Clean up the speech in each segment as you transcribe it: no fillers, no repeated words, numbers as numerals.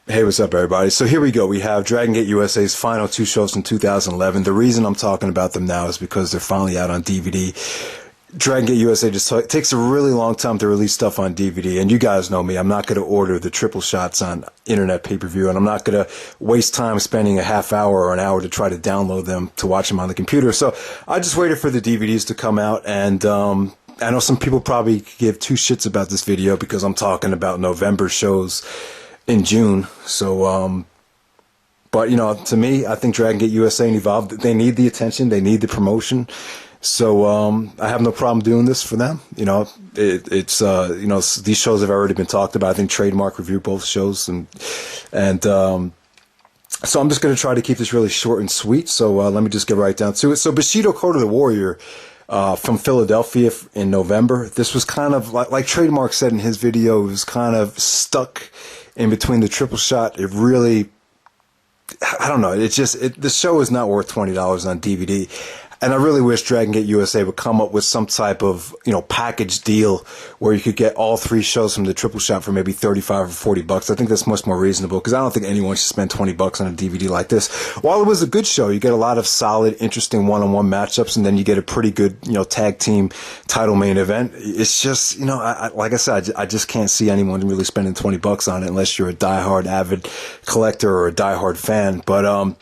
Hey, what's up, everybody? So here we go. We have Dragon Gate USA's final two shows in 2011. The reason I'm talking about them now is because they're finally out on DVD. Dragon Gate USA just takes a really long time to release stuff on DVD, and you guys know me. I'm not going to order the triple shots on internet pay-per-view, and I'm not going to waste time spending a half hour or an hour to try to download them to watch them on the computer. So I just waited for the DVDs to come out, and I know some people probably give two shits about this video because I'm talking about November shows in June. So, but you know, to me, I think Dragon Gate USA and Evolve, they need the attention, they need the promotion. So, I have no problem doing this for them. You know, it's you know, these shows have already been talked about. I think Trademark reviewed both shows, and so I'm just going to try to keep this really short and sweet. So, let me just get right down to it. So, Bushido Code of the Warrior, from Philadelphia in November. This was kind of like Trademark said in his video, it was kind of stuck in between the triple shot. It really, I don't know. It's just, the show is not worth $20 on DVD. And I really wish Dragon Gate USA would come up with some type of, you know, package deal where you could get all three shows from the triple shot for maybe $35 or $40. I think that's much more reasonable because I don't think anyone should spend $20 on a DVD like this. While it was a good show, you get a lot of solid, interesting one-on-one matchups, and then you get a pretty good, you know, tag team title main event. It's just, you know, like I said, I just can't see anyone really spending $20 on it unless you're a diehard avid collector or a diehard fan. But,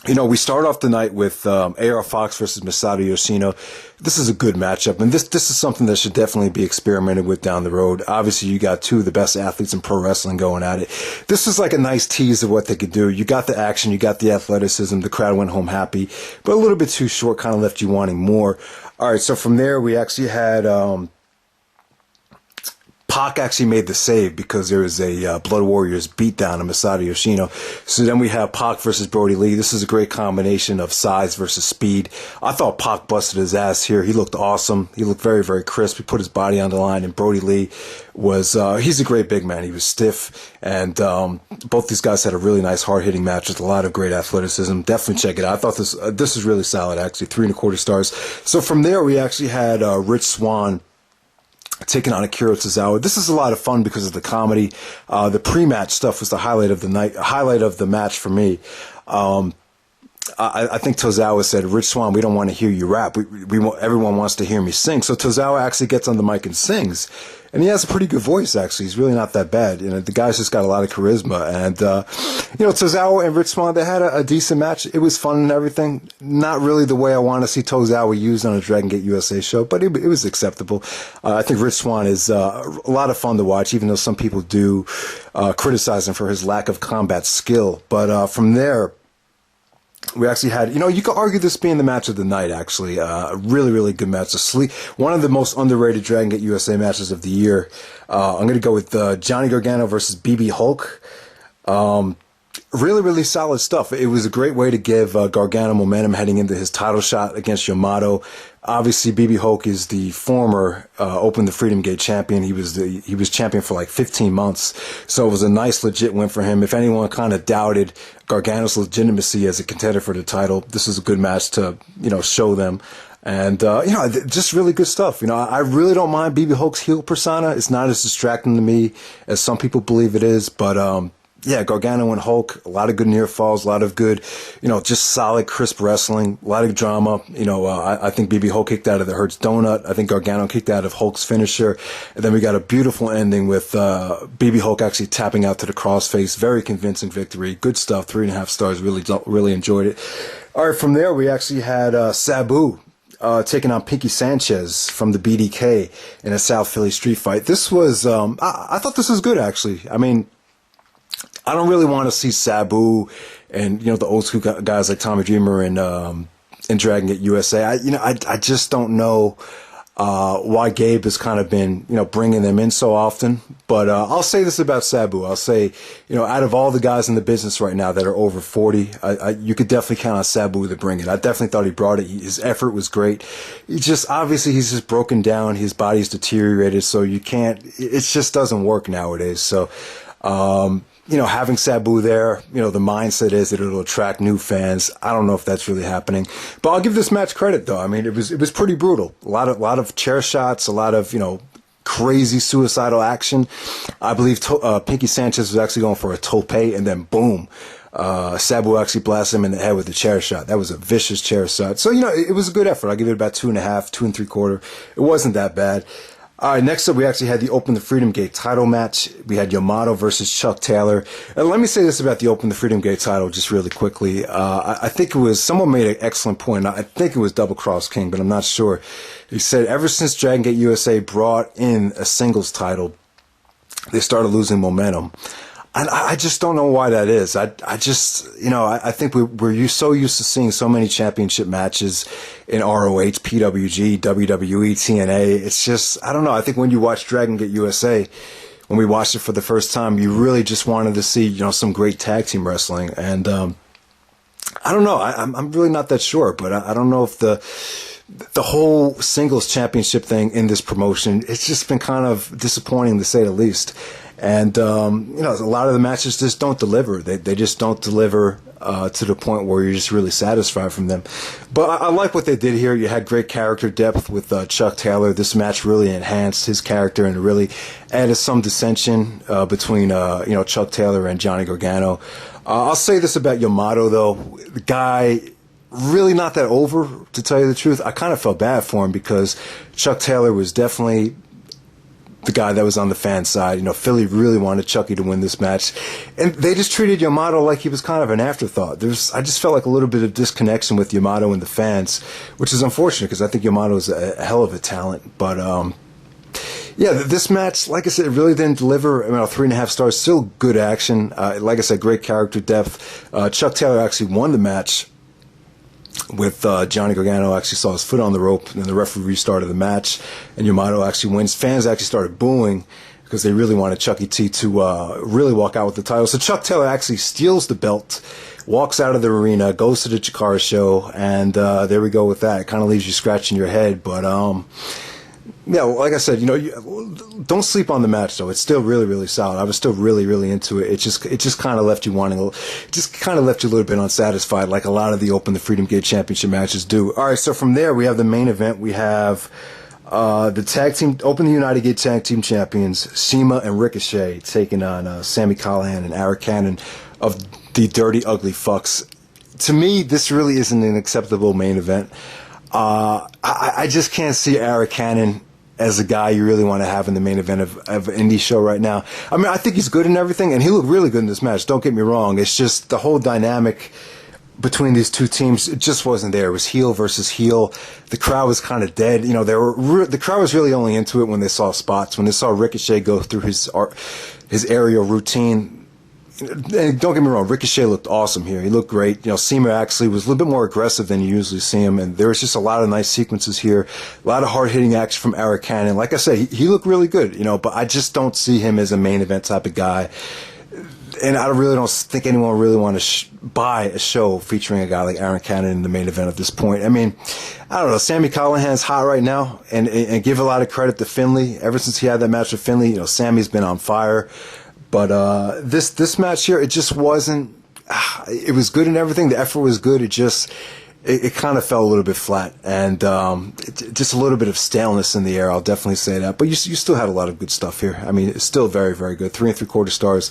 you know, we start off the night with AR Fox versus Masato Yoshino. This is a good matchup, and this is something that should definitely be experimented with down the road. Obviously, you got two of the best athletes in pro wrestling going at it. This is like a nice tease of what they could do. You got the action, you got the athleticism. The crowd went home happy, but a little bit too short, kind of left you wanting more. All right, so from there, we actually had Pac actually made the save because there was a Blood Warriors beatdown of Masato Yoshino. So then we have Pac versus Brodie Lee. This is a great combination of size versus speed. I thought Pac busted his ass here. He looked awesome. He looked very, very crisp. He put his body on the line, and Brodie Lee was, he's a great big man. He was stiff, and both these guys had a really nice hard-hitting match with a lot of great athleticism. Definitely check it out. I thought this is really solid, actually. 3.25 stars. So from there, we actually had Rich Swann taking on Akira Tozawa. This is a lot of fun because of the comedy. The pre-match stuff was the highlight of the night, highlight of the match for me. I think Tozawa said, "Rich Swann, we don't want to hear you rap. Everyone wants to hear me sing." So Tozawa actually gets on the mic and sings, and he has a pretty good voice. Actually, he's really not that bad. You know, the guy's just got a lot of charisma, and you know, Tozawa and Rich Swann, they had a decent match. It was fun and everything. Not really the way I want to see Tozawa used on a Dragon Gate USA show, but it was acceptable. I think Rich Swann is a lot of fun to watch, even though some people do criticize him for his lack of combat skill. But from there, we actually had, you know, you could argue this being the match of the night, actually. A really, really good match. One of the most underrated Dragon Gate USA matches of the year. I'm going to go with Johnny Gargano versus BB Hulk. Really, really solid stuff. It was a great way to give Gargano momentum heading into his title shot against YAMATO. Obviously, BB Hulk is the former Open the Freedom Gate champion. He was champion for like 15 months, so it was a nice, legit win for him. If anyone kind of doubted Gargano's legitimacy as a contender for the title, this is a good match to, you know, show them. And, you know, just really good stuff. You know, I really don't mind BB Hulk's heel persona. It's not as distracting to me as some people believe it is, but, yeah, Gargano and Hulk, a lot of good near falls, a lot of good, you know, just solid, crisp wrestling, a lot of drama. You know, I think BB Hulk kicked out of the Hurts Donut. I think Gargano kicked out of Hulk's finisher. And then we got a beautiful ending with BB Hulk actually tapping out to the crossface. Very convincing victory. Good stuff. 3.5 stars. Really enjoyed it. All right, from there, we actually had Sabu taking on Pinkie Sanchez from the BDK in a South Philly street fight. This was, I thought this was good, actually. I mean, I don't really want to see Sabu and, you know, the old school guys like Tommy Dreamer and Dragon Gate USA. I just don't know why Gabe has kind of been, you know, bringing them in so often. But I'll say this about Sabu. I'll say, you know, out of all the guys in the business right now that are over 40, you could definitely count on Sabu to bring it. I definitely thought he brought it. His effort was great. He's just broken down. His body's deteriorated, so it just doesn't work nowadays. So, you know, having Sabu there, you know, the mindset is that it'll attract new fans. I don't know if that's really happening, but I'll give this match credit though. I mean, it was pretty brutal. A lot of chair shots, a lot of, you know, crazy suicidal action. I believe Pinkie Sanchez was actually going for a tope, and then boom, Sabu actually blasted him in the head with a chair shot. That was a vicious chair shot. So, it was a good effort. I'll give it about 2.5, 2 3/4. It wasn't that bad. All right, next up, we actually had the Open the Freedom Gate title match. We had YAMATO versus Chuck Taylor. And let me say this about the Open the Freedom Gate title just really quickly. I think it was, someone made an excellent point. I think it was Double Cross King, but I'm not sure. He said ever since Dragon Gate USA brought in a singles title, they started losing momentum. And I just don't know why that is. I just, I think we're so used to seeing so many championship matches in ROH, PWG, WWE, TNA. It's just, I don't know. I think when you watch Dragon Gate USA, when we watched it for the first time, you really just wanted to see, some great tag team wrestling. And I don't know. I'm really not that sure, but I don't know if the whole singles championship thing in this promotion, it's just been kind of disappointing to say the least. And, a lot of the matches just don't deliver. They just don't deliver to the point where you're just really satisfied from them. But I like what they did here. You had great character depth with Chuck Taylor. This match really enhanced his character and really added some dissension between, Chuck Taylor and Johnny Gargano. I'll say this about YAMATO, though. The guy, really not that over, to tell you the truth. I kind of felt bad for him because Chuck Taylor was definitely the guy that was on the fan side. Philly really wanted Chucky to win this match, and they just treated YAMATO like he was kind of an afterthought. I just felt like a little bit of disconnection with YAMATO and the fans, which is unfortunate because I think YAMATO is a hell of a talent. But yeah, this match, like I said, it really didn't deliver. 3.5 stars, still good action. Like I said, great character depth. Chuck Taylor actually won the match with Johnny Gargano. Actually saw his foot on the rope, and the referee restarted the match, and YAMATO actually wins. Fans actually started booing because they really wanted Chucky T to really walk out with the title. So Chuck Taylor actually steals the belt, walks out of the arena, goes to the Chikara show, and there we go with that. It kind of leaves you scratching your head, but yeah, like I said, don't sleep on the match though. It's still really, really solid. I was still really, really into it. It just kind of left you a little bit unsatisfied, like a lot of the Open the Freedom Gate Championship matches do. All right, so from there we have the main event. We have the tag team, Open the United Gate Tag Team Champions, CIMA and Ricochet, taking on Sami Callihan and Arik Cannon of the Dirty Ugly Fucks. To me, this really isn't an acceptable main event. I just can't see Arik Cannon as a guy you really want to have in the main event of an indie show right now. I think he's good in everything, and he looked really good in this match. Don't get me wrong. It's just the whole dynamic between these two teams, it just wasn't there. It was heel versus heel. The crowd was kind of dead. The crowd was really only into it when they saw spots, when they saw Ricochet go through his aerial routine. And don't get me wrong, Ricochet looked awesome here. He looked great. CIMA actually was a little bit more aggressive than you usually see him, and there was just a lot of nice sequences here, a lot of hard-hitting action from Arik Cannon. Like I said, he looked really good, but I just don't see him as a main event type of guy. And I really don't think anyone really want to buy a show featuring a guy like Arik Cannon in the main event at this point. I don't know. Sami Callihan's hot right now, and give a lot of credit to Finlay. Ever since he had that match with Finlay, Sami's been on fire. But this match here, it just wasn't. It was good and everything. The effort was good. It kind of fell a little bit flat, and just a little bit of staleness in the air. I'll definitely say that. But you still had a lot of good stuff here. It's still very, very good. 3 3/4 stars,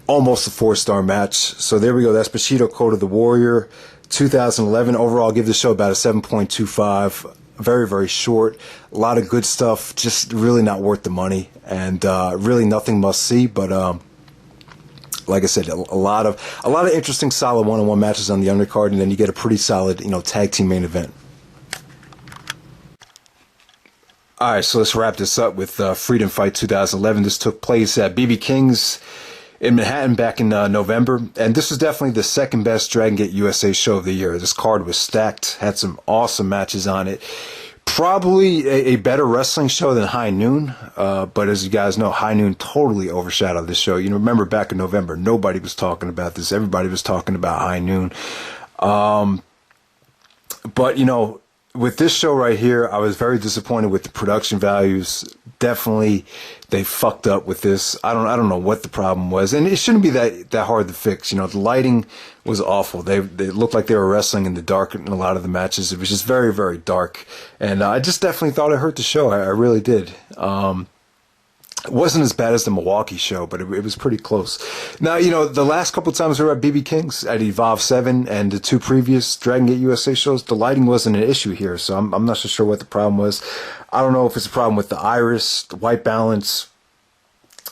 almost a 4-star match. So there we go. That's Bushido Code of the Warrior, 2011. Overall, I'll give the show about a 7.25. Very, very short. A lot of good stuff. Just really not worth the money, and really nothing must see. But like I said, a lot of interesting, solid one-on-one matches on the undercard, and then you get a pretty solid, tag team main event. All right, so let's wrap this up with Freedom Fight 2011. This took place at BB King's in Manhattan back in November, and this was definitely the second best Dragon Gate USA show of the year. This card was stacked, had some awesome matches on it. Probably a better wrestling show than High Noon, but as you guys know, High Noon totally overshadowed this show. Remember back in November, nobody was talking about this. Everybody was talking about High Noon. But, with this show right here, I was very disappointed with the production values. Definitely, they fucked up with this. I don't know what the problem was, and it shouldn't be that hard to fix. The lighting was awful. They looked like they were wrestling in the dark in a lot of the matches. It was just very, very dark, and I just definitely thought it hurt the show. I really did. It wasn't as bad as the Milwaukee show, but it was pretty close. Now, you know, the last couple of times we were at BB King's, at Evolve 7 and the 2 previous Dragon Gate USA shows, the lighting wasn't an issue here, so I'm not so sure what the problem was. I don't know if it's a problem with the iris, the white balance,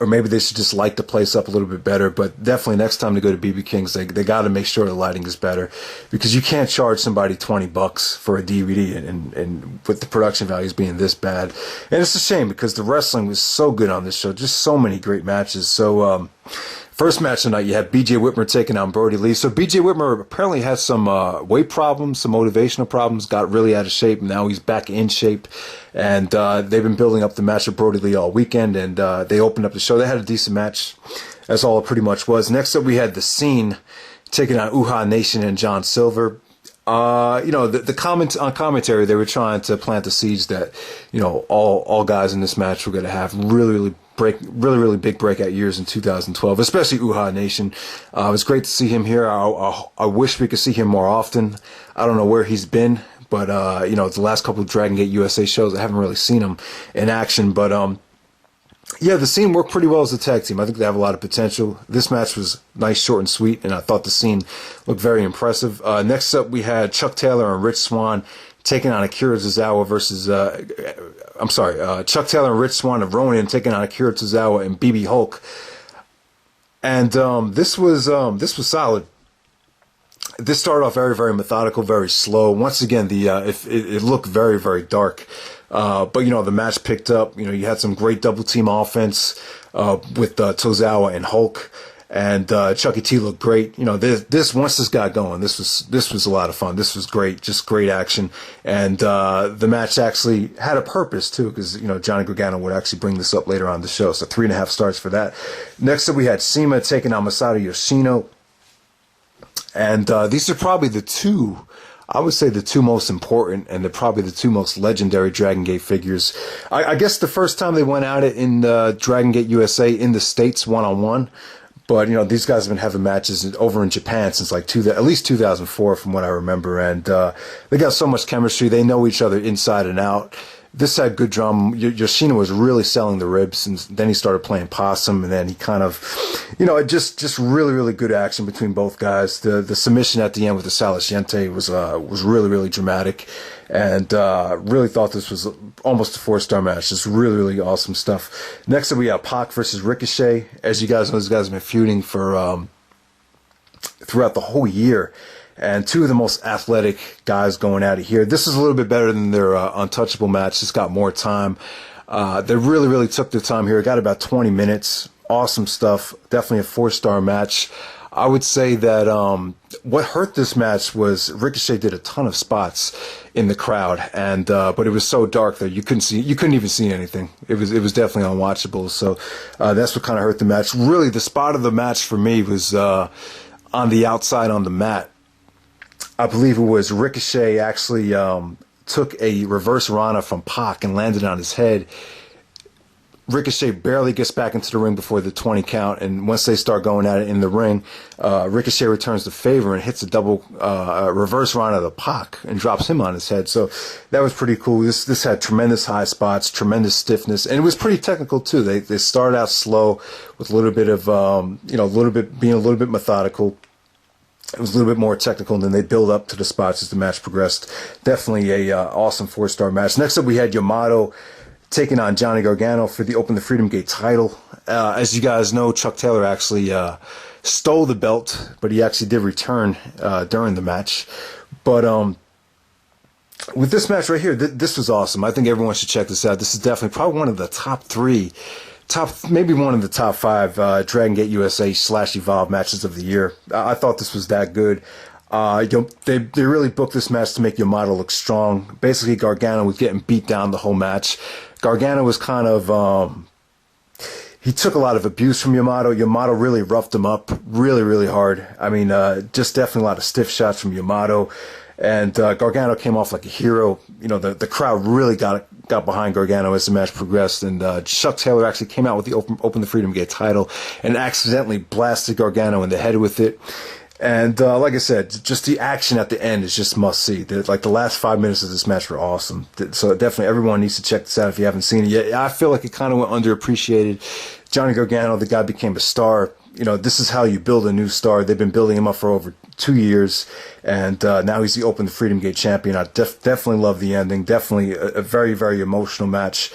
or maybe they should just light the place up a little bit better. But definitely next time they go to BB King's, they got to make sure the lighting is better, because you can't charge somebody $20 for a DVD and with the production values being this bad. And it's a shame, because the wrestling was so good on this show, just so many great matches. So first match tonight, you had BJ Whitmer taking on Brodie Lee. So BJ Whitmer apparently has some weight problems, some motivational problems, got really out of shape. Now he's back in shape. And they've been building up the match with Brodie Lee all weekend. And they opened up the show. They had a decent match. That's all it pretty much was. Next up, we had The Scene taking on UHAA Nation and John Silver. You know, the commentary, they were trying to plant the seeds that, you know, all guys in this match were going to have really big breakout years in 2012, especially UHAA Nation. It was great to see him here. I wish we could see him more often. I don't know where he's been, but you know, the last couple of Dragon Gate USA shows, I haven't really seen him in action. But yeah, The Scene worked pretty well as a tag team. I think they have a lot of potential. This match was nice, short, and sweet, and I thought The Scene looked very impressive. Next up, we had Chuck Taylor and Rich Swann taking on Akira Tozawa versus, Chuck Taylor and Rich Swann of Ronin taking on Akira Tozawa and BB Hulk. And this was solid. This started off very, very methodical, very slow. Once again, it looked very, very dark. But, you know, the match picked up. You know, you had some great double team offense with Tozawa and Hulk. And Chucky T looked great. You know, this once this got going, this was a lot of fun. This was great, just great action. And the match actually had a purpose too, because, you know, Johnny Gargano would actually bring this up later on the show. So 3.5 stars for that. Next up, we had CIMA taking on Masato Yoshino. And these are probably the two, I would say, the two most important, and they're probably the two most legendary Dragon Gate figures. I guess the first time they went at it in Dragon Gate USA in the States one-on-one. But, you know, these guys have been having matches over in Japan since like at least 2004 from what I remember. And they got so much chemistry. They know each other inside and out. This had good drama. Yoshino was really selling the ribs, and then he started playing possum, and then he kind of, you know, just really, really good action between both guys. The submission at the end with the Saliente was really, really dramatic, and really thought this was almost a 4-star match. Just really, really awesome stuff. Next up, we have Pac versus Ricochet. As you guys know, these guys have been feuding for throughout the whole year. And two of the most athletic guys going at it here. This is a little bit better than their Untouchable match. Just got more time. They really, really took their time here. It got about 20 minutes. Awesome stuff. Definitely a 4-star match. I would say that what hurt this match was Ricochet did a ton of spots in the crowd, and but it was so dark that you couldn't even see anything. It was definitely unwatchable. So that's what kind of hurt the match. Really, the spot of the match for me was on the outside on the mat. I believe it was Ricochet actually took a reverse Rana from Pac and landed on his head. Ricochet barely gets back into the ring before the 20 count, and once they start going at it in the ring, Ricochet returns the favor and hits a double reverse Rana to Pac and drops him on his head. So that was pretty cool. This had tremendous high spots, tremendous stiffness, and it was pretty technical too. They started out slow with a little bit of being a little bit methodical. It was a little bit more technical, and then they build up to the spots as the match progressed. Definitely a awesome 4-star match. Next up, we had YAMATO taking on Johnny Gargano for the Open the Freedom Gate title. As you guys know, Chuck Taylor actually stole the belt, but he actually did return during the match. But with this match right here, this was awesome. I think everyone should check this out. This is definitely probably one of the maybe one of the top 5 Dragon Gate USA / Evolve matches of the year. I thought this was that good. They really booked this match to make Yamato look strong. Basically, Gargano was getting beat down the whole match. Gargano was kind of he took a lot of abuse from Yamato. Yamato really roughed him up really, really hard. I mean, just definitely a lot of stiff shots from Yamato. And Gargano came off like a hero. You know, the crowd really got behind Gargano as the match progressed. And Chuck Taylor actually came out with the Open the Freedom Gate title and accidentally blasted Gargano in the head with it. And like I said, just the action at the end is just must see. Like the last 5 minutes of this match were awesome. So definitely everyone needs to check this out if you haven't seen it yet. I feel like it kind of went underappreciated. Johnny Gargano, the guy became a star. You know, this is how you build a new star. They've been building him up for over 2 years, and now he's the Open Freedom Gate champion. I definitely love the ending. Definitely a very, very emotional match.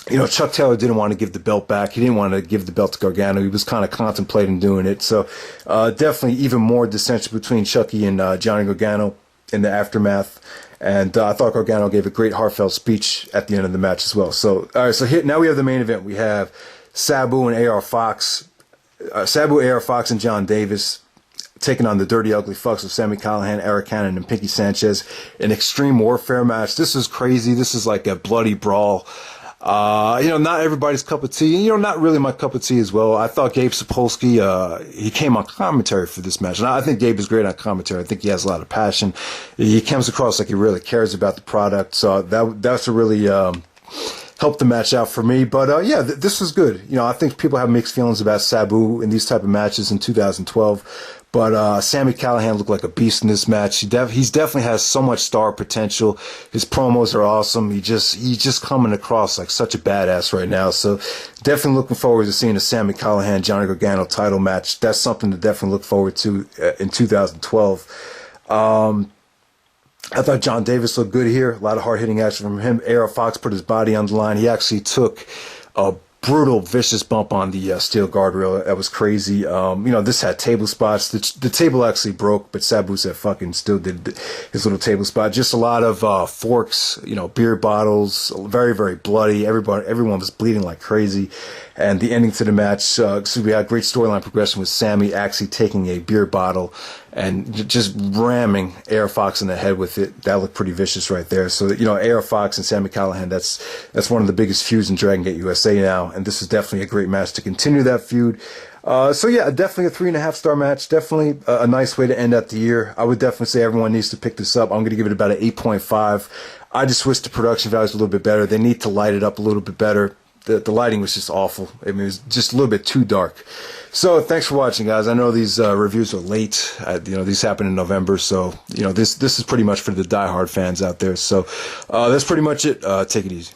You know, Chuck Taylor didn't want to give the belt back. He didn't want to give the belt to Gargano. He was kind of contemplating doing it. So definitely even more dissension between Chucky and Johnny Gargano in the aftermath. And I thought Gargano gave a great heartfelt speech at the end of the match as well. So, all right, so here, now we have the main event. We have Sabu and AR Fox. Sabu, AR Fox, and John Davis taking on the Dirty Ugly Fucks of Sami Callihan, Arik and Pinkie Sanchez. An extreme warfare match. This is crazy. This is like a bloody brawl. You know, not everybody's cup of tea. You know, not really my cup of tea as well. I thought Gabe Sapolsky, he came on commentary for this match. And I think Gabe is great on commentary. I think he has a lot of passion. He comes across like he really cares about the product. So that's a really helped the match out for me. But yeah, this was good. You know, I think people have mixed feelings about Sabu in these type of matches in 2012. But Sami Callihan looked like a beast in this match. He's definitely has so much star potential. His promos are awesome. He's just coming across like such a badass right now. So definitely looking forward to seeing a Sami Callihan Johnny Gargano title match. That's something to definitely look forward to in 2012. I thought John Davis looked good here. A lot of hard-hitting action from him. AR Fox put his body on the line. He actually took a brutal, vicious bump on the steel guardrail. That was crazy. You know, this had table spots. The table actually broke, but Sabu said fucking still did his little table spot. Just a lot of forks, you know, beer bottles, very, very bloody. Everyone was bleeding like crazy. And the ending to the match, so we had great storyline progression with Sami actually taking a beer bottle and just ramming AR Fox in the head with it. That looked pretty vicious right there. So, you know, AR Fox and Sami Callihan, that's one of the biggest feuds in Dragon Gate USA now. And this is definitely a great match to continue that feud. So yeah, definitely a 3.5-star match. Definitely a nice way to end out the year. I would definitely say everyone needs to pick this up. I'm going to give it about an 8.5. I just wish the production value was a little bit better. They need to light it up a little bit better. The lighting was just awful. I mean, it was just a little bit too dark. So thanks for watching, guys. I know these reviews are late. You know, these happened in November, so you know this is pretty much for the diehard fans out there. So that's pretty much it. Take it easy.